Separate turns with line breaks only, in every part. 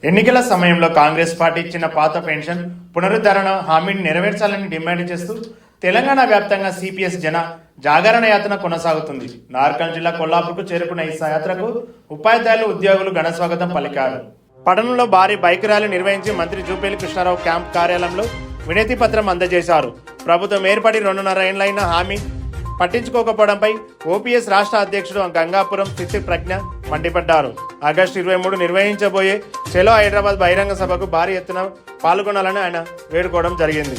ఎన్నికల సమయంలో కాంగ్రెస్ పార్టీ ఇచ్చిన పాత పెన్షన్ పునరుద్ధరణ హామీని నెరవేర్చాలని డిమాండ్ చేస్తూ తెలంగాణ వ్యాప్తంగా సిపిఎస్ జన జాగరణ యాత్ర కొనసాగుతుంది. నార్కల్ జిల్లా కొల్లాపూర్కు చేరుకున్న ఈ యాత్రకు ఉపాధ్యాయులు, ఉద్యోగులు ఘనస్వాగతం పలికారు. పట్టణంలో భారీ బైక్ ర్యాలీ నిర్వహించి మంత్రి జూపల్లి కృష్ణారావు క్యాంప్ కార్యాలయంలో వినతి పత్రం అందజేశారు. ప్రభుత్వం ఏర్పడి 2.5 ఏళ్లైన హామీ పట్టించుకోకపోవడంపై ఓపీఎస్ రాష్ట్ర అధ్యక్షుడు గంగాపురం స్థితి ప్రజ్ఞ మండిపడ్డారు. ఆగస్టు 23 నిర్వహించబోయే చలో హైదరాబాద్ బహిరంగ సభకు భారీ ఎత్తున పాల్గొనాలని ఆయన వేడుకోవడం జరిగింది.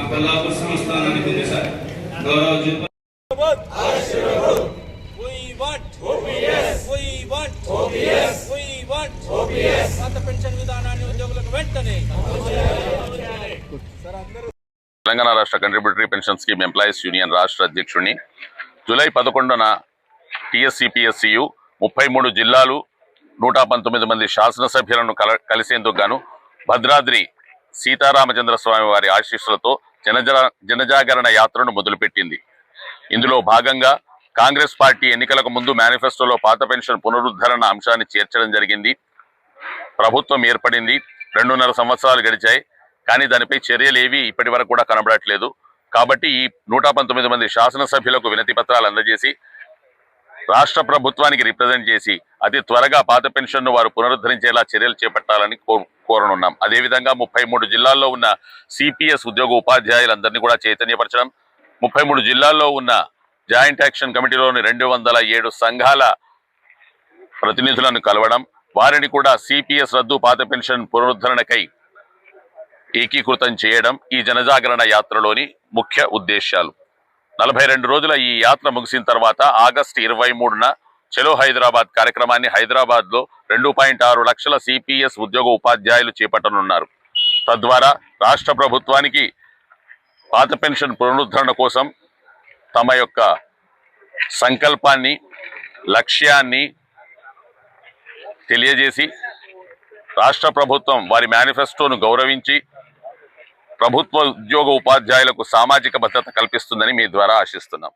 కొల్లాపూర్ సంస్థానానికి గౌరవ
తెలంగాణ రాష్ట్ర contributory pension scheme employees union రాష్ట్ర అధ్యక్షుడిని. జూలై 11న టీఎస్సీపీఎస్సీయు 33 జిల్లాలు 119 మంది శాసనసభ్యులను కలిసేందుకు గాను భద్రాద్రి సీతారామచంద్ర స్వామి వారి ఆశీస్సులతో జనజాగరణ యాత్రను మొదలుపెట్టింది. ఇందులో భాగంగా కాంగ్రెస్ పార్టీ ఎన్నికలకు ముందు మేనిఫెస్టోలో పాత పెన్షన్ పునరుద్ధరణ అంశాన్ని చేర్చడం జరిగింది. ప్రభుత్వం ఏర్పడింది, 2.5 సంవత్సరాలు గడిచాయి, కానీ దానిపై చర్యలు ఏవి ఇప్పటి వరకు కూడా కనబడట్లేదు. కాబట్టి ఈ 119 మంది శాసనసభ్యులకు వినతి పత్రాలు అందజేసి రాష్ట్ర ప్రభుత్వానికి రిప్రజెంట్ చేసి అతి త్వరగా పాత పెన్షన్ను వారు పునరుద్ధరించేలా చర్యలు చేపట్టాలని కోరనున్నాం. అదేవిధంగా 33 జిల్లాల్లో ఉన్న సిపిఎస్ ఉద్యోగ ఉపాధ్యాయులందరినీ కూడా చైతన్యపరచడం, 33 జిల్లాల్లో ఉన్న జాయింట్ యాక్షన్ కమిటీలోని 207 సంఘాల ప్రతినిధులను కలవడం, వారిని కూడా సిపిఎస్ రద్దు, పాత పెన్షన్ పునరుద్ధరణకై ఏకీకృతం చేయడం ఈ జనజాగరణ యాత్రలోని ముఖ్య ఉద్దేశాలు. 42 రోజుల ఈ యాత్ర ముగిసిన తర్వాత ఆగస్టు 23న చలో హైదరాబాద్ కార్యక్రమాన్ని హైదరాబాద్లో 2.6 లక్షల సిపిఎస్ ఉద్యోగ ఉపాధ్యాయులు చేపట్టనున్నారు. తద్వారా రాష్ట్ర ప్రభుత్వానికి పాత పెన్షన్ పునరుద్ధరణ కోసం తమ యొక్క సంకల్పాన్ని, లక్ష్యాన్ని తెలియజేసి రాష్ట్ర ప్రభుత్వం వారి మేనిఫెస్టోను గౌరవించి ప్రభుత్వ ఉద్యోగ ఉపాధ్యాయులకు సామాజిక భద్రత కల్పిస్తుందని మీ ద్వారా ఆశిస్తున్నాం.